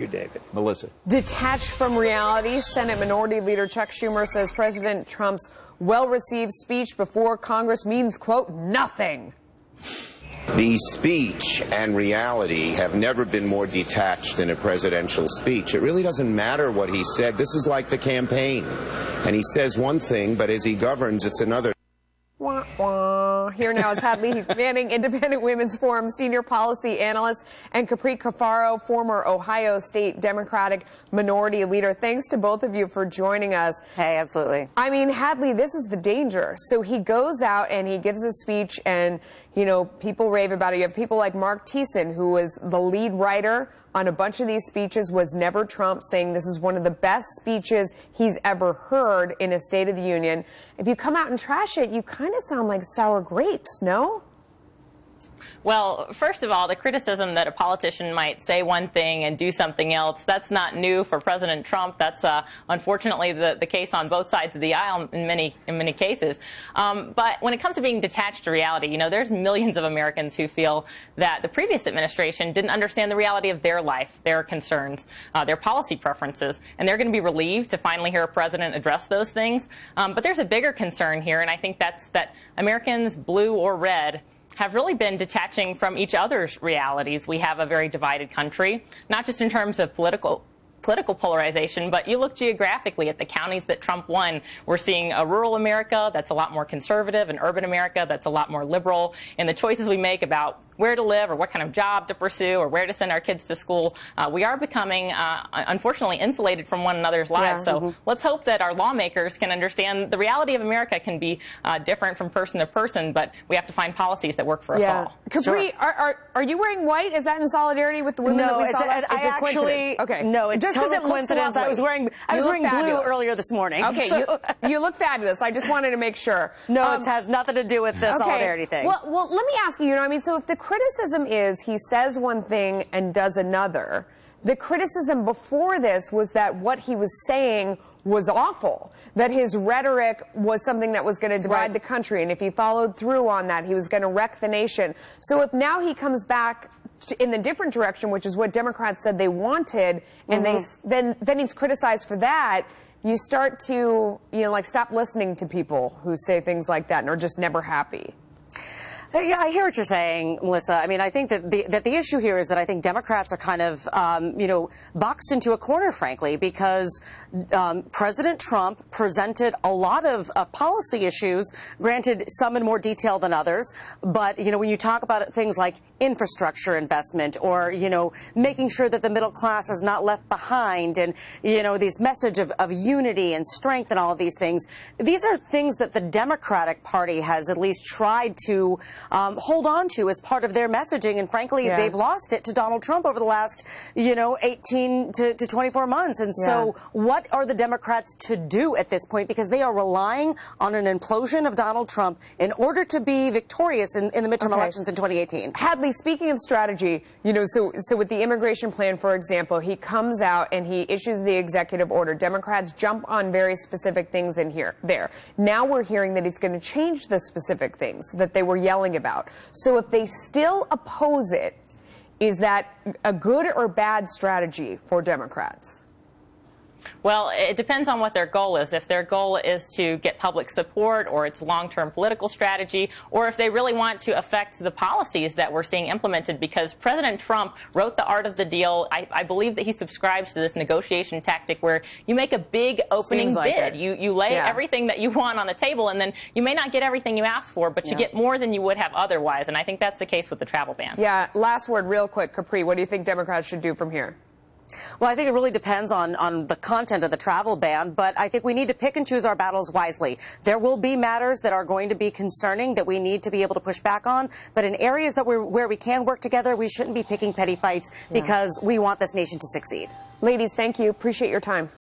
You, David. Melissa. Detached from reality, Senate Minority Leader Chuck Schumer says President Trump's well-received speech before Congress means, quote, nothing. The speech and reality have never been more detached in a presidential speech. It really doesn't matter what he said. This is like the campaign. And he says one thing, but as he governs, it's another. Wah, wah. Here now is Hadley Manning, Independent Women's Forum Senior Policy Analyst, and Capri Cafaro, former Ohio State Democratic Minority Leader. Thanks to both of you for joining us. Hey, absolutely. I mean, Hadley, this is the danger. So he goes out and he gives a speech and, you know, people rave about it. You have people like Mark Thiessen, who was the lead writer on a bunch of these speeches, was never Trump, saying this is one of the best speeches he's ever heard in a State of the Union. If you come out and trash it, you kind of sound like sour grapes, no? Well, first of all, the criticism that a politician might say one thing and do something else, that's not new for President Trump. That's unfortunately the case on both sides of the aisle in many cases. But when it comes to being detached to reality, you know, there's millions of Americans who feel that the previous administration didn't understand the reality of their life, their concerns, their policy preferences, and they're going to be relieved to finally hear a president address those things. But there's a bigger concern here, and I think that's that Americans, blue or red, have really been detaching from each other's realities. We have a very divided country, not just in terms of political polarization, but you look geographically at the counties that Trump won. We're seeing a rural America that's a lot more conservative, and urban America that's a lot more liberal. And the choices we make about where to live or what kind of job to pursue or where to send our kids to school, we are becoming, unfortunately, insulated from one another's lives. So let's hope that our lawmakers can understand the reality of America can be different from person to person, but we have to find policies that work for us all. Capri, are you wearing white? Is that in solidarity with the women that we saw last? I actually, okay. No, it's just total coincidence. I was wearing blue earlier this morning. Okay, so. you look fabulous. I just wanted to make sure. No, it has nothing to do with the solidarity thing. Well, let me ask you, you know, I mean, so if the criticism is he says one thing and does another, the criticism before this was that what he was saying was awful, that his rhetoric was something that was going to divide the country, and if he followed through on that, he was going to wreck the nation. So if now he comes back in the different direction, which is what Democrats said they wanted, and then he's criticized for that, you start to, you know, like stop listening to people who say things like that and are just never happy. Yeah, I hear what you're saying, Melissa. I mean, I think that the issue here is that I think Democrats are kind of, you know, boxed into a corner, frankly, because President Trump presented a lot of policy issues, granted some in more detail than others. But, you know, when you talk about things like infrastructure investment or, you know, making sure that the middle class is not left behind and, you know, this message of unity and strength and all of these things are things that the Democratic Party has at least tried to hold on to as part of their messaging, and frankly, they've lost it to Donald Trump over the last, you know, 18 to 24 months. And so what are the Democrats to do at this point? Because they are relying on an implosion of Donald Trump in order to be victorious in the midterm elections in 2018. Hadley, speaking of strategy, you know, so with the immigration plan, for example, he comes out and he issues the executive order. Democrats jump on very specific things in there. Now we're hearing that he's going to change the specific things that they were yelling about. So if they still oppose it, is that a good or bad strategy for Democrats? Well, it depends on what their goal is. If their goal is to get public support or it's long-term political strategy, or if they really want to affect the policies that we're seeing implemented, because President Trump wrote the art of the deal. I believe that he subscribes to this negotiation tactic where you make a big opening bid. You lay everything that you want on the table, and then you may not get everything you ask for, but you get more than you would have otherwise. And I think that's the case with the travel ban. Yeah, last word real quick, Capri, what do you think Democrats should do from here? Well, I think it really depends on the content of the travel ban, but I think we need to pick and choose our battles wisely. There will be matters that are going to be concerning that we need to be able to push back on, but in areas that where we can work together, we shouldn't be picking petty fights because we want this nation to succeed. Ladies, thank you. Appreciate your time.